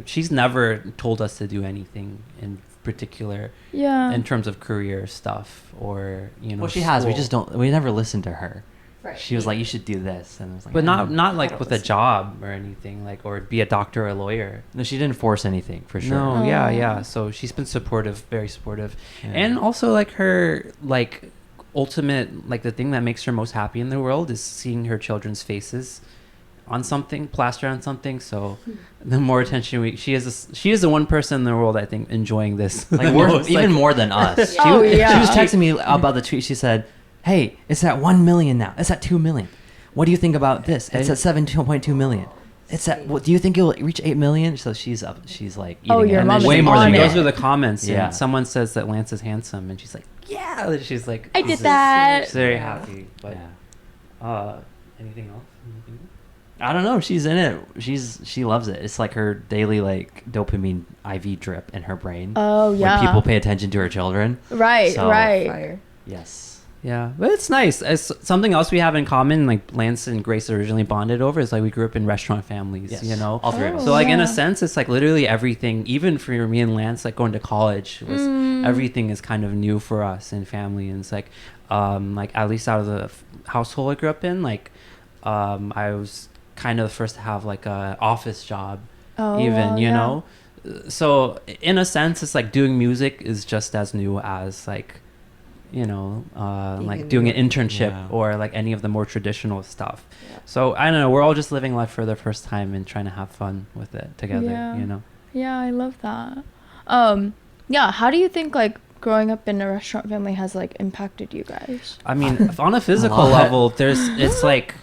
Speaker 2: She's never told us to do anything in particular.
Speaker 3: Yeah.
Speaker 2: In terms of career stuff or
Speaker 4: Well, she has. We never listened to her.
Speaker 1: Right.
Speaker 4: She was like, you should do this, and I was like,
Speaker 2: but not like
Speaker 1: don't
Speaker 2: with a
Speaker 1: listen.
Speaker 2: job or anything, like, or be a doctor or a lawyer.
Speaker 4: No, she didn't force anything for sure.
Speaker 2: No, yeah. So she's been supportive, very supportive.
Speaker 4: Yeah.
Speaker 2: And also like her like ultimate, like the thing that makes her most happy in the world is seeing her children's faces on something, plastered on something. So the more attention she is the one person in the world I think enjoying this.
Speaker 4: Like even more than us.
Speaker 3: Yeah.
Speaker 4: She was texting me about the tweet. She said, hey, it's at 1 million now. It's at 2 million. What do you think about this? It's at 7.2 million. It's at, what do you think it'll reach 8 million? So she's up. She's like eating
Speaker 3: Oh, your
Speaker 4: it.
Speaker 3: mom is
Speaker 4: way
Speaker 3: on
Speaker 4: more than
Speaker 3: it.
Speaker 2: Those
Speaker 4: me.
Speaker 2: are the comments.
Speaker 4: Yeah.
Speaker 2: And someone says that Lance is handsome, and she's like, yeah. And she's like,
Speaker 3: I did that.
Speaker 2: She's very happy. But
Speaker 4: Yeah.
Speaker 2: anything else?
Speaker 4: I don't know. She's in it. She loves it. It's like her daily like dopamine IV drip in her brain.
Speaker 3: Oh yeah.
Speaker 4: When people pay attention to her children.
Speaker 3: Right.
Speaker 4: So-
Speaker 3: Right.
Speaker 1: Fire.
Speaker 4: Yes.
Speaker 2: Yeah, but it's nice. It's something else we have in common, like Lance and Grace originally bonded over, is like we grew up in restaurant families,
Speaker 4: Yes.
Speaker 2: you know?
Speaker 4: All three of us.
Speaker 2: So like in
Speaker 3: yeah.
Speaker 2: a sense, it's like literally everything, even for me and Lance, like going to college, was everything is kind of new for us in family. And it's like at least out of the household I grew up in, like I was kind of the first to have like a office job, even, you know? So in a sense, it's like doing music is just as new as like, you know, like doing an internship or like any of the more traditional stuff. Yeah. So I don't know, we're all just living life for the first time and trying to have fun with it together, you know?
Speaker 3: Yeah, I love that. Yeah, how do you think like growing up in a restaurant family has like impacted you guys?
Speaker 2: I mean, on a physical level, it's like,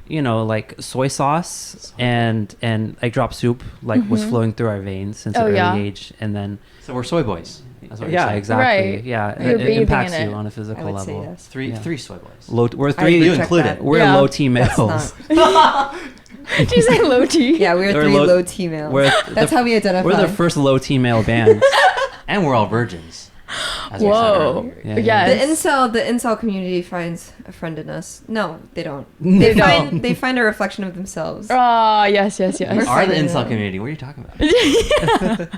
Speaker 2: you know, like soy sauce and like drop soup like was flowing through our veins since an early age. And then
Speaker 4: So we're soy boys. That's what you're
Speaker 2: yeah,
Speaker 4: saying.
Speaker 2: exactly.
Speaker 3: Right.
Speaker 2: Yeah,
Speaker 3: You're
Speaker 2: it
Speaker 3: bathing
Speaker 2: impacts
Speaker 3: in
Speaker 2: you
Speaker 3: it.
Speaker 2: on a physical
Speaker 1: I would say
Speaker 2: level.
Speaker 1: yes.
Speaker 4: Three soy boys.
Speaker 2: We're
Speaker 1: I
Speaker 2: three.
Speaker 1: would
Speaker 4: You
Speaker 1: check
Speaker 4: included.
Speaker 1: that.
Speaker 2: We're
Speaker 3: Yeah.
Speaker 2: low T males.
Speaker 3: Do you say low T?
Speaker 1: Yeah, we're
Speaker 2: We're
Speaker 1: three
Speaker 2: low-
Speaker 1: low T males. That's how we identify.
Speaker 2: We're the first low T male band.
Speaker 4: And we're all virgins. as we said
Speaker 3: Whoa.
Speaker 4: earlier.
Speaker 2: Yeah,
Speaker 3: Yes.
Speaker 1: The incel community finds a friend in us. No, they don't.
Speaker 3: They don't.
Speaker 1: They find a reflection of themselves.
Speaker 3: Ah, yes.
Speaker 4: We
Speaker 1: We're
Speaker 4: are the
Speaker 1: fighting
Speaker 4: incel
Speaker 1: them.
Speaker 4: community. What are you talking about?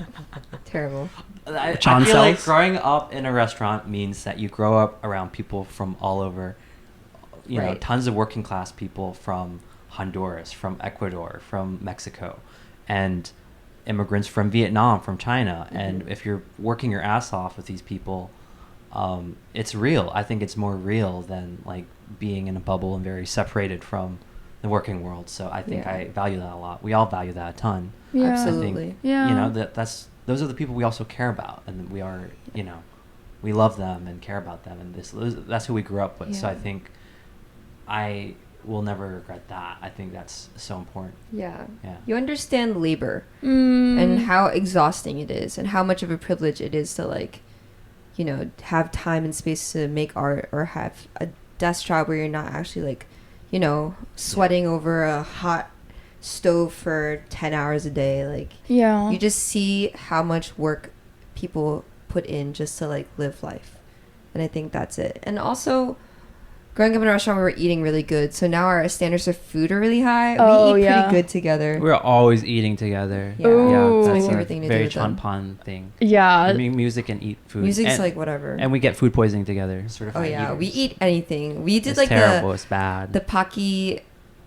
Speaker 1: Terrible.
Speaker 4: I
Speaker 2: John
Speaker 4: feel like
Speaker 2: cells?
Speaker 4: growing up in a restaurant means that you grow up around people from all over, you know,
Speaker 1: Right.
Speaker 4: tons of working class people from Honduras, from Ecuador, from Mexico, and immigrants from Vietnam, from China. And if you're working your ass off with these people, it's real. I think it's more real than like being in a bubble and very separated from the working world. So I think I value that a lot. We all value that a ton.
Speaker 3: Yeah.
Speaker 1: Absolutely.
Speaker 4: I think,
Speaker 3: Yeah.
Speaker 4: you know, those are the people we also care about, and we are, you know, we love them and care about them, and that's who we grew up with. So I
Speaker 1: Yeah.
Speaker 4: think I will never regret that. I think that's so important.
Speaker 1: Yeah.
Speaker 4: Yeah.
Speaker 1: You understand labor
Speaker 3: Mm.
Speaker 1: and how exhausting it is and how much of a privilege it is to like, you know, have time and space to make art or have a desk job where you're not actually like, you know, sweating over a hot stove for 10 hours a day. Like,
Speaker 3: Yeah.
Speaker 1: you just see how much work people put in just to like live life. And I think that's it. And also, growing up in a restaurant, we were eating really good. So now our standards of food are really high.
Speaker 3: Oh,
Speaker 1: we eat
Speaker 3: yeah.
Speaker 1: pretty good together.
Speaker 2: We're always eating together.
Speaker 1: Yeah,
Speaker 3: Ooh.
Speaker 1: it's my
Speaker 2: That's
Speaker 1: favorite
Speaker 2: a
Speaker 1: thing to do
Speaker 2: very
Speaker 1: with them.
Speaker 2: CHANPAN thing.
Speaker 3: Yeah.
Speaker 2: I mean, music and eat food.
Speaker 1: Music's
Speaker 2: and,
Speaker 1: like whatever.
Speaker 2: and we get food poisoning together.
Speaker 1: Oh
Speaker 4: Certified
Speaker 1: yeah,
Speaker 4: eaters.
Speaker 1: we eat anything. We did
Speaker 2: It's
Speaker 1: like
Speaker 2: terrible. It's bad.
Speaker 1: the Pocky.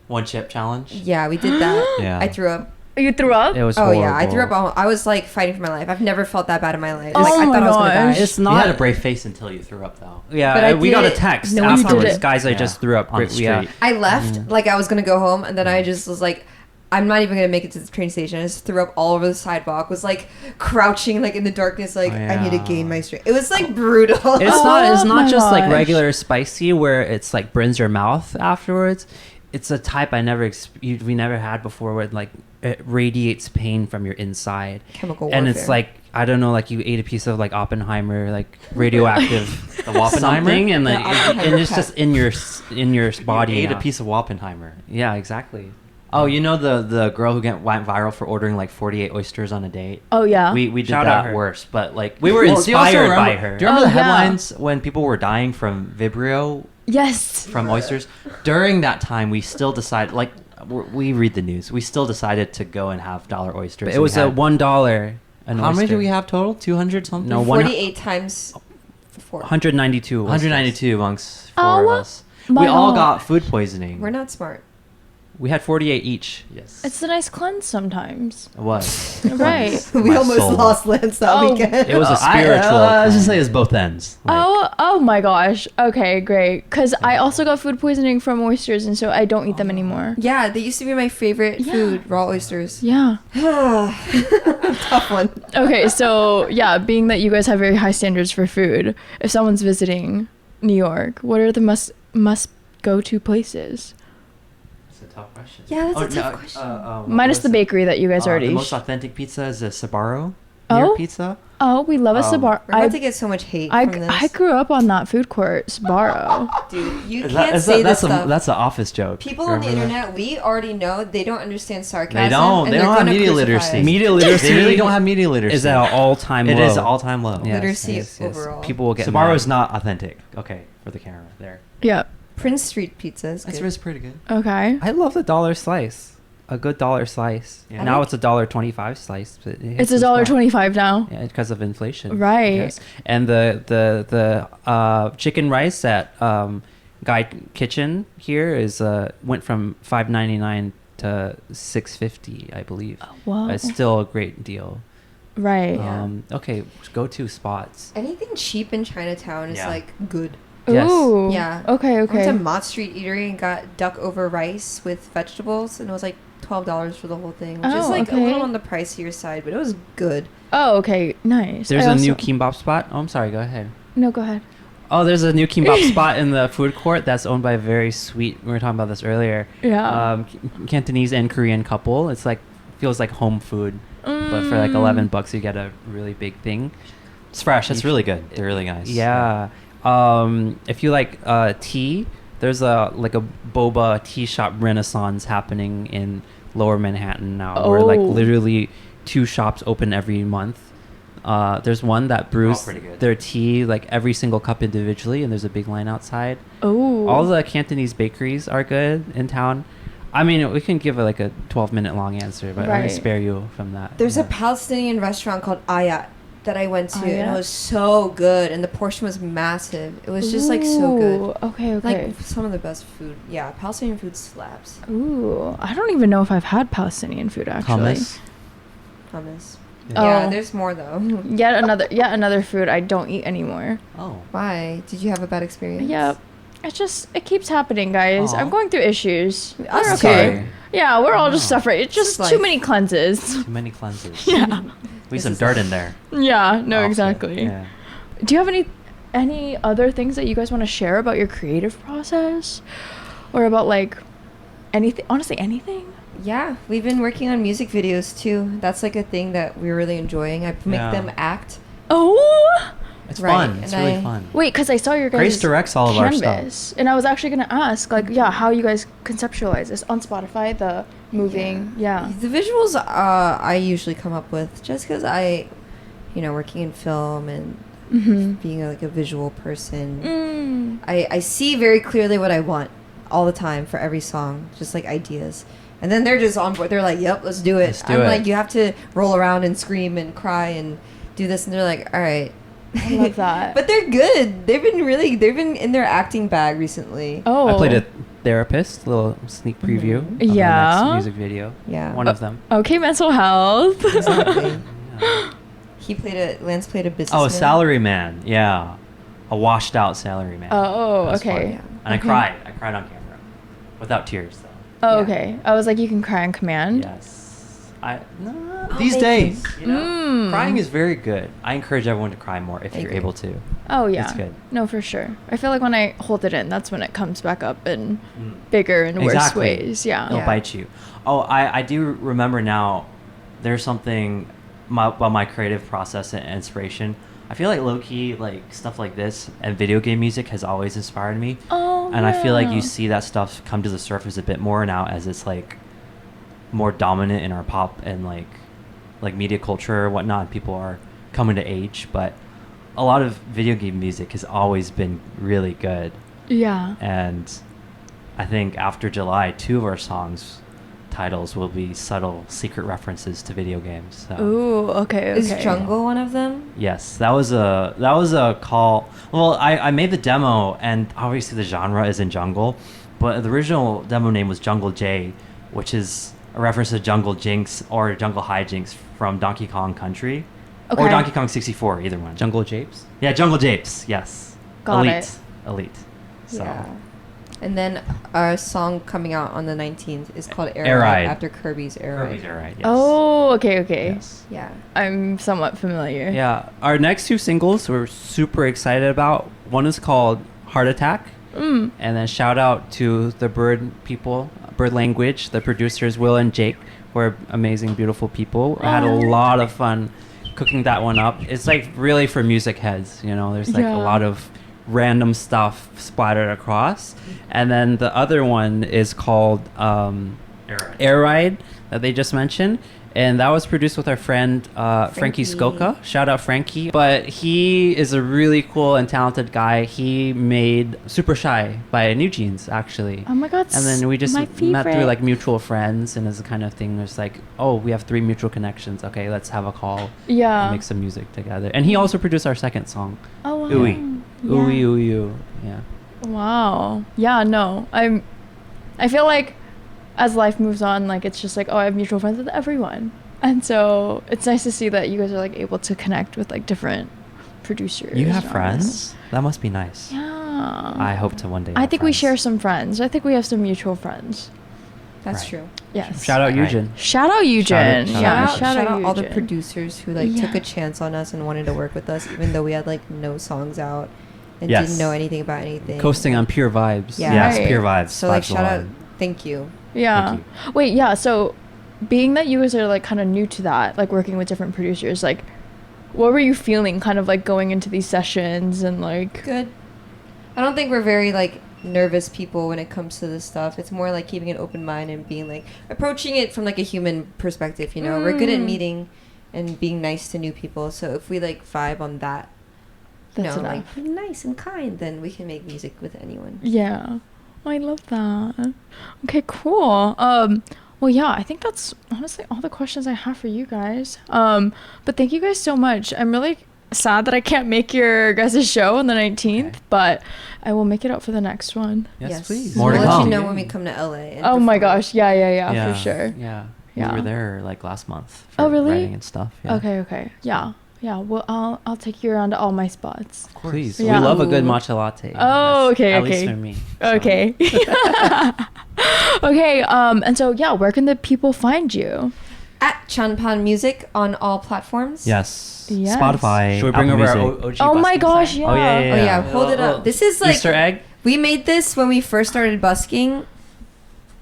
Speaker 4: One chip challenge.
Speaker 1: Yeah, we did that.
Speaker 4: Yeah.
Speaker 1: I threw up.
Speaker 3: You threw up?
Speaker 2: It was
Speaker 1: Oh
Speaker 2: horrible.
Speaker 1: yeah, I threw up. I was like fighting for my life. I've never felt that bad in my life.
Speaker 3: Oh
Speaker 1: Like I
Speaker 3: my
Speaker 1: thought I was gonna die.
Speaker 3: gosh.
Speaker 2: It's
Speaker 4: You
Speaker 2: not
Speaker 4: had a brave face until you threw up, though.
Speaker 2: Yeah,
Speaker 1: But I
Speaker 2: we got a
Speaker 1: did-
Speaker 2: text
Speaker 3: No, you did
Speaker 2: afterwards.
Speaker 3: it.
Speaker 2: Guys, I
Speaker 4: Yeah.
Speaker 2: just threw up.
Speaker 4: On the
Speaker 2: Yeah.
Speaker 4: street.
Speaker 1: I left like I was gonna go home, and then I just was like, I'm not even gonna make it to the train station. I just threw up all over the sidewalk. Was like crouching like in the darkness, like
Speaker 2: Oh,
Speaker 1: I need to
Speaker 2: yeah.
Speaker 1: gain my strength. It was like brutal.
Speaker 2: It's
Speaker 3: Oh
Speaker 2: not
Speaker 3: my
Speaker 2: just like
Speaker 3: gosh.
Speaker 2: regular spicy where it's like burns your mouth afterwards. It's a type I never we never had before where like it radiates pain from your inside.
Speaker 1: Chemical
Speaker 2: And
Speaker 1: warfare.
Speaker 2: it's like I don't know, like you ate a piece of like Oppenheimer, like radioactive
Speaker 4: The Wappenheimer?
Speaker 2: something, and like
Speaker 1: The Oppenheimer
Speaker 2: and it's just in your body.
Speaker 4: You ate
Speaker 2: now.
Speaker 4: a piece of Wappenheimer.
Speaker 2: Yeah, exactly.
Speaker 4: Oh, you know the girl who went viral for ordering like 48 oysters on a date?
Speaker 3: Oh, yeah.
Speaker 4: We did
Speaker 2: Shout out
Speaker 4: that
Speaker 2: her.
Speaker 4: worse, but like we were
Speaker 2: Well, do you also
Speaker 4: inspired by
Speaker 2: remember-
Speaker 4: her.
Speaker 2: do
Speaker 4: Do you remember
Speaker 3: Oh,
Speaker 4: the
Speaker 3: yeah.
Speaker 4: headlines when people were dying from Vibrio
Speaker 3: Yes.
Speaker 4: from oysters? During that time, we still decided, like, we read the news. We still decided to go and have dollar oysters.
Speaker 2: But it was
Speaker 4: We
Speaker 2: a
Speaker 4: had-
Speaker 2: $1.
Speaker 4: How many do we have total? 200 something?
Speaker 2: No, one-
Speaker 1: 48 times 4.
Speaker 2: 192.
Speaker 4: 192 amongst four
Speaker 3: Oh,
Speaker 4: of us.
Speaker 3: my
Speaker 4: We all
Speaker 3: God.
Speaker 4: got food poisoning.
Speaker 1: We're not smart.
Speaker 2: We had 48 each.
Speaker 4: Yes.
Speaker 3: It's a nice cleanse sometimes.
Speaker 4: It was.
Speaker 3: Right.
Speaker 1: We
Speaker 4: My
Speaker 1: almost
Speaker 4: soul.
Speaker 1: lost Lance that
Speaker 3: Oh.
Speaker 1: weekend.
Speaker 2: It was a
Speaker 4: I
Speaker 2: spiritual.
Speaker 4: was just say it's both ends. Like,
Speaker 3: Oh my gosh. Okay, great. Because I also got food poisoning from oysters, and so I don't eat them anymore.
Speaker 1: Yeah, they used to be my favorite
Speaker 3: Yeah.
Speaker 1: food, raw oysters.
Speaker 3: Yeah.
Speaker 1: Tough one.
Speaker 3: Okay, so yeah, being that you guys have very high standards for food, if someone's visiting New York, what are the must go to places?
Speaker 4: It's a tough question.
Speaker 1: Yeah, that's a tough question.
Speaker 3: Minus the bakery that you guys already.
Speaker 4: The most authentic pizza is a Sbarro.
Speaker 3: Oh?
Speaker 4: Near pizza.
Speaker 3: Oh, we love a Sbarro.
Speaker 1: We're about to get so much hate from this.
Speaker 3: I grew up on that food court, Sbarro.
Speaker 1: Dude, you
Speaker 4: Is
Speaker 1: can't
Speaker 4: that- is
Speaker 1: say
Speaker 4: that-
Speaker 1: this stuff.
Speaker 4: That's an office joke.
Speaker 1: People on the
Speaker 4: Remember that?
Speaker 1: internet, we already know they don't understand sarcasm.
Speaker 4: They don't.
Speaker 1: and
Speaker 4: They
Speaker 1: they're
Speaker 4: don't have
Speaker 1: gonna
Speaker 4: media
Speaker 1: crucify
Speaker 4: literacy.
Speaker 1: us.
Speaker 2: Media literacy
Speaker 4: They really don't have media literacy.
Speaker 2: is at an all-time low.
Speaker 4: It is all time low.
Speaker 2: Yes,
Speaker 1: Literacy
Speaker 2: yes, yes.
Speaker 1: overall.
Speaker 2: People will get
Speaker 4: Sbarro
Speaker 2: mad.
Speaker 4: is not authentic. Okay, for the camera there.
Speaker 3: Yeah.
Speaker 1: Prince Street pizza is
Speaker 4: That's
Speaker 1: good.
Speaker 4: pretty good.
Speaker 3: Okay.
Speaker 2: I love the dollar slice. A good dollar slice.
Speaker 4: Yeah.
Speaker 2: Now it's $1.25 slice. But
Speaker 3: It's $1.25 now.
Speaker 2: Yeah, because of inflation.
Speaker 3: Right.
Speaker 2: Yes. And the chicken rice at Guy Kitchen here is went from $5.99 to $6.50, I believe.
Speaker 3: Wow.
Speaker 2: It's still a great deal.
Speaker 3: Right.
Speaker 1: Yeah.
Speaker 2: Okay, go to spots.
Speaker 1: Anything cheap in Chinatown is
Speaker 4: Yeah.
Speaker 1: like good.
Speaker 2: Yes.
Speaker 3: Ooh.
Speaker 1: Yeah.
Speaker 3: Okay.
Speaker 1: I went to
Speaker 3: Okay.
Speaker 1: Mott Street Eatery and got duck over rice with vegetables, and it was like $12 for the whole thing, which is
Speaker 3: Oh,
Speaker 1: like a
Speaker 3: okay.
Speaker 1: little on the pricier side, but it was good.
Speaker 3: Oh, okay. Nice.
Speaker 2: There's
Speaker 3: I
Speaker 2: a new
Speaker 3: also-
Speaker 2: kimbap spot. Oh, I'm sorry. Go ahead.
Speaker 3: No, go ahead.
Speaker 2: Oh, there's a new kimbap spot in the food court that's owned by a very sweet. We were talking about this earlier.
Speaker 3: Yeah.
Speaker 2: Cantonese and Korean couple. It's like feels like home food, but for like
Speaker 3: Mm.
Speaker 2: $11 you get a really big thing.
Speaker 4: It's fresh. It's really good. They're really nice.
Speaker 2: Yeah. If you like tea, there's a boba tea shop renaissance happening in Lower Manhattan now, where like
Speaker 3: Oh.
Speaker 2: literally 2 shops open every month. There's one that brews
Speaker 4: pretty good.
Speaker 2: their tea like every single cup individually, and there's a big line outside.
Speaker 3: Oh.
Speaker 2: All the Cantonese bakeries are good in town. I mean, we can give like a 12-minute long answer, but I'm
Speaker 3: Right.
Speaker 2: gonna spare you from that.
Speaker 1: There's a
Speaker 2: Yeah.
Speaker 1: Palestinian restaurant called Ayat that I went to, and
Speaker 3: Ayat?
Speaker 1: it was so good, and the portion was massive. It was just like so good.
Speaker 3: Ooh, Okay. Okay.
Speaker 1: Like some of the best food. Yeah, Palestinian food slaps.
Speaker 3: Ooh. I don't even know if I've had Palestinian food actually.
Speaker 4: Hummus.
Speaker 1: Hummus.
Speaker 3: Oh.
Speaker 1: Yeah, there's more though.
Speaker 3: Yet another food I don't eat anymore.
Speaker 4: Oh.
Speaker 1: Why? Did you have a bad experience?
Speaker 3: Yep. It keeps happening, guys.
Speaker 4: Aw.
Speaker 3: I'm going through issues.
Speaker 1: Us
Speaker 3: We're
Speaker 1: too.
Speaker 3: okay. Yeah, we're all just
Speaker 4: Oh.
Speaker 3: suffering. It's
Speaker 1: This is
Speaker 3: just too
Speaker 1: life.
Speaker 3: many cleanses.
Speaker 4: Too many cleanses.
Speaker 3: Yeah.
Speaker 4: We
Speaker 1: This
Speaker 4: some
Speaker 1: is
Speaker 4: dirt
Speaker 1: life.
Speaker 4: in there.
Speaker 3: Yeah, no,
Speaker 4: Also,
Speaker 3: exactly.
Speaker 4: Yeah.
Speaker 3: Do you have any other things that you guys want to share about your creative process? Or about like anything, honestly anything?
Speaker 1: Yeah, we've been working on music videos too. That's like a thing that we're really enjoying. I make
Speaker 4: Yeah.
Speaker 1: them act.
Speaker 3: Oh,
Speaker 4: It's
Speaker 1: Right,
Speaker 4: fun. It's
Speaker 1: and
Speaker 4: really
Speaker 1: I-
Speaker 4: fun.
Speaker 3: Wait, because I saw your guys'
Speaker 4: Grace directs all of our
Speaker 3: canvas,
Speaker 4: stuff.
Speaker 3: and I was actually gonna ask, like, yeah, how you guys conceptualize this on Spotify, the moving, yeah.
Speaker 1: The visuals I usually come up with just because working in film and being like a visual person, I see very clearly what I want all the time for every song, just like ideas. And then they're just on board. They're like, "Yep, let's do it."
Speaker 4: Let's do
Speaker 1: I'm
Speaker 4: it.
Speaker 1: like, "You have to roll around and scream and cry and do this," and they're like, "All right."
Speaker 3: I love that.
Speaker 1: But they're good. They've been in their acting bag recently.
Speaker 3: Oh,
Speaker 2: I played a therapist, a little sneak preview of the
Speaker 3: Yeah.
Speaker 2: next music video.
Speaker 1: Yeah.
Speaker 2: One of them.
Speaker 3: Okay, mental health.
Speaker 1: Exactly.
Speaker 2: Yeah.
Speaker 1: Lance played a businessman.
Speaker 4: Oh, salaryman. Yeah. A washed out salaryman.
Speaker 3: Oh,
Speaker 4: That was
Speaker 3: okay.
Speaker 4: fun.
Speaker 1: Yeah.
Speaker 4: And I
Speaker 3: Okay.
Speaker 4: cried. I cried on camera. Without tears, though.
Speaker 3: Oh,
Speaker 1: Yeah.
Speaker 3: okay. I was like, you can cry on command.
Speaker 4: Yes. No,
Speaker 1: I'll
Speaker 4: these
Speaker 1: make
Speaker 4: days, you know,
Speaker 3: Mm.
Speaker 4: crying is very good. I encourage everyone to cry more if
Speaker 1: I
Speaker 4: you're
Speaker 1: agree.
Speaker 4: able to.
Speaker 3: Oh, yeah.
Speaker 4: It's good.
Speaker 3: No, for sure. I feel like when I hold it in, that's when it comes back up in
Speaker 4: Mm.
Speaker 3: bigger and worse
Speaker 4: Exactly.
Speaker 3: ways. Yeah.
Speaker 4: It'll
Speaker 1: Yeah.
Speaker 4: bite you. Oh, I do remember now. There's something about my creative process and inspiration. I feel like low key, like stuff like this and video game music has always inspired me.
Speaker 3: Oh,
Speaker 4: And I feel like
Speaker 3: yeah.
Speaker 4: you see that stuff come to the surface a bit more now as it's like more dominant in our pop and like media culture or whatnot. People are coming to age, but a lot of video game music has always been really good.
Speaker 3: Yeah.
Speaker 4: And I think after July, 2 of our songs titles will be subtle secret references to video games. So.
Speaker 3: Ooh, okay, okay.
Speaker 1: Is Jungle one of them?
Speaker 4: Yes, that was a call. Well, I made the demo, and obviously the genre is in jungle, but the original demo name was Jungle J, which is a reference to Jungle Jinx or Jungle Hijinks from Donkey Kong Country, or
Speaker 3: Okay.
Speaker 4: Donkey Kong 64, either one.
Speaker 2: Jungle Japes.
Speaker 4: Yeah, Jungle Japes. Yes.
Speaker 3: Got
Speaker 4: Elite.
Speaker 3: it.
Speaker 4: Elite. So.
Speaker 1: Yeah. And then our song coming out on the 19th is called Air
Speaker 4: Air
Speaker 1: Ride
Speaker 4: Ride.
Speaker 1: after Kirby's Air
Speaker 4: Kirby's
Speaker 1: Ride.
Speaker 4: Air Ride, yes.
Speaker 3: Oh, okay, okay.
Speaker 4: Yes.
Speaker 1: Yeah.
Speaker 3: I'm somewhat familiar.
Speaker 2: Yeah. Our next 2 singles we're super excited about. One is called Heart Attack.
Speaker 3: Mm.
Speaker 2: And then shout out to the bird people, bird language, the producers Will and Jake, who are amazing, beautiful people. I had a
Speaker 3: Oh.
Speaker 2: lot of fun cooking that one up. It's like really for music heads, you know. There's like
Speaker 3: Yeah.
Speaker 2: a lot of random stuff splattered across. And then the other one is called
Speaker 4: Air Ride.
Speaker 2: Air Ride that they just mentioned. And that was produced with our friend Frankie
Speaker 1: Frankie.
Speaker 2: Skoka. Shout out Frankie. But he is a really cool and talented guy. He made Super Shy by New Jeans, actually.
Speaker 3: Oh my god.
Speaker 2: And then we just
Speaker 3: my
Speaker 2: met through
Speaker 3: favorite.
Speaker 2: like mutual friends, and as a kind of thing, it's like, oh, we have 3 mutual connections. Okay, let's have a call
Speaker 3: Yeah.
Speaker 2: and make some music together. And he also produced our second song,
Speaker 3: Oh wow.
Speaker 4: Ooey.
Speaker 3: Yeah.
Speaker 2: Ooey Ooey Ooh. Yeah.
Speaker 3: Wow. Yeah, no. I feel like as life moves on, like it's just like, oh, I have mutual friends with everyone. And so it's nice to see that you guys are like able to connect with like different producers.
Speaker 4: You have
Speaker 3: and
Speaker 4: friends? That must be nice.
Speaker 3: Yeah.
Speaker 4: I hope to one day.
Speaker 3: I
Speaker 4: have
Speaker 3: think we
Speaker 4: friends.
Speaker 3: share some friends. I think we have some mutual friends.
Speaker 1: That's
Speaker 4: Right.
Speaker 1: true.
Speaker 3: Yes.
Speaker 2: Shout out
Speaker 4: Right.
Speaker 2: Eugen.
Speaker 3: Shout out Eugen.
Speaker 4: Shout
Speaker 3: Yeah,
Speaker 4: out-
Speaker 1: shout out all the
Speaker 3: Eugen.
Speaker 1: producers who like took
Speaker 3: Yeah.
Speaker 1: a chance on us and wanted to work with us, even though we had like no songs out and
Speaker 4: Yes.
Speaker 1: didn't know anything about anything.
Speaker 2: Coasting on pure vibes.
Speaker 1: Yeah.
Speaker 4: Yes,
Speaker 3: Right.
Speaker 4: pure vibes.
Speaker 1: So like
Speaker 4: Vibes
Speaker 1: shout out,
Speaker 4: alone.
Speaker 1: thank you.
Speaker 3: Yeah.
Speaker 4: Thank
Speaker 3: Wait, yeah, so being that you guys are like kind of new to that, like working with different producers, like what were you feeling kind of like going into these sessions and like
Speaker 1: Good. I don't think we're very like nervous people when it comes to this stuff. It's more like keeping an open mind and being like approaching it from like a human perspective, you know. We're good at
Speaker 3: Mm.
Speaker 1: meeting and being nice to new people. So if we like vibe on that, you
Speaker 3: That's
Speaker 1: know,
Speaker 3: enough.
Speaker 1: like nice and kind, then we can make music with anyone.
Speaker 3: Yeah. Oh, I love that. Okay, cool. Well, yeah, I think that's honestly all the questions I have for you guys. But thank you guys so much. I'm really sad that I can't make your guys' show on the 19th,
Speaker 4: Okay.
Speaker 3: but I will make it up for the next one.
Speaker 2: Yes, please.
Speaker 4: More to
Speaker 1: we'll let
Speaker 4: come.
Speaker 1: you know when we come to LA. And
Speaker 3: Oh my
Speaker 1: perform.
Speaker 3: gosh. Yeah, for sure.
Speaker 2: Yeah.
Speaker 3: Yeah.
Speaker 4: We were there like last month. For
Speaker 3: Oh, really?
Speaker 4: Writing and stuff. Yeah.
Speaker 3: Okay. Yeah. Well, I'll take you around to all my spots.
Speaker 2: Please.
Speaker 3: Yeah.
Speaker 2: We love a good
Speaker 1: Ooh.
Speaker 2: matcha latte.
Speaker 3: Oh,
Speaker 2: That's-
Speaker 3: okay,
Speaker 2: At
Speaker 3: okay.
Speaker 2: least for me. so.
Speaker 3: Okay. Okay. And so yeah, where can the people find you?
Speaker 1: At CHANPAN Music on all platforms.
Speaker 4: Yes.
Speaker 3: Yes.
Speaker 4: Spotify.
Speaker 2: Should we bring
Speaker 4: Apple
Speaker 2: over
Speaker 4: Music.
Speaker 2: our OG
Speaker 3: Oh my
Speaker 2: busking
Speaker 3: gosh,
Speaker 2: sign?
Speaker 3: yeah.
Speaker 4: Oh yeah.
Speaker 1: Oh yeah, hold it
Speaker 2: Little
Speaker 1: up. This is like
Speaker 2: Easter egg.
Speaker 1: we made this when we first started busking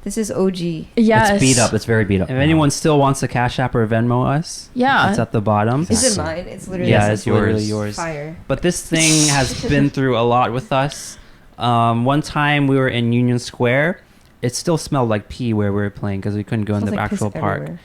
Speaker 1: This is OG.
Speaker 3: Yes.
Speaker 4: It's beat up. It's very beat up.
Speaker 2: If anyone still wants to Cash App or Venmo us,
Speaker 3: Yeah.
Speaker 2: it's at the bottom.
Speaker 1: Is it
Speaker 4: Exactly.
Speaker 1: mine? It's literally
Speaker 2: Yeah,
Speaker 1: this
Speaker 2: it's
Speaker 1: is
Speaker 2: literally yours.
Speaker 1: fire.
Speaker 2: But this thing has been through a lot with us. One time we were in Union Square. It still smelled like pee where we were playing because we couldn't go in
Speaker 1: Smells
Speaker 2: the
Speaker 1: like piss
Speaker 2: actual park.
Speaker 1: everywhere.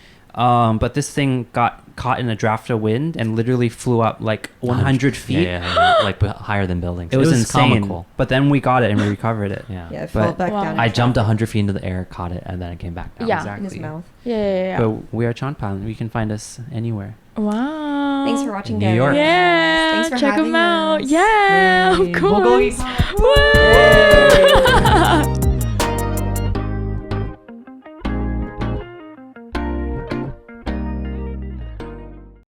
Speaker 2: But this thing got caught in a draft of wind and literally flew up like 100 feet.
Speaker 4: Yeah, like higher than buildings.
Speaker 2: It was insane.
Speaker 4: comical.
Speaker 2: But then we got it and we recovered it.
Speaker 4: Yeah.
Speaker 1: Yeah, it
Speaker 2: But
Speaker 1: fell back
Speaker 3: Wow.
Speaker 1: down.
Speaker 4: I
Speaker 1: in
Speaker 4: jumped
Speaker 1: traffic.
Speaker 4: 100 feet into the air, caught it, and then it came back down.
Speaker 3: Yeah.
Speaker 1: in his
Speaker 2: Exactly.
Speaker 1: mouth.
Speaker 3: Yeah.
Speaker 2: But we are CHANPAN. You can find us anywhere.
Speaker 3: Wow.
Speaker 1: Thanks for watching,
Speaker 4: New
Speaker 1: guys.
Speaker 4: York.
Speaker 3: Yeah.
Speaker 1: Thanks for
Speaker 3: check
Speaker 1: having
Speaker 3: them out.
Speaker 1: us.
Speaker 3: Yeah,
Speaker 4: Yay.
Speaker 3: of course.
Speaker 4: Bulgogi.
Speaker 3: Woo.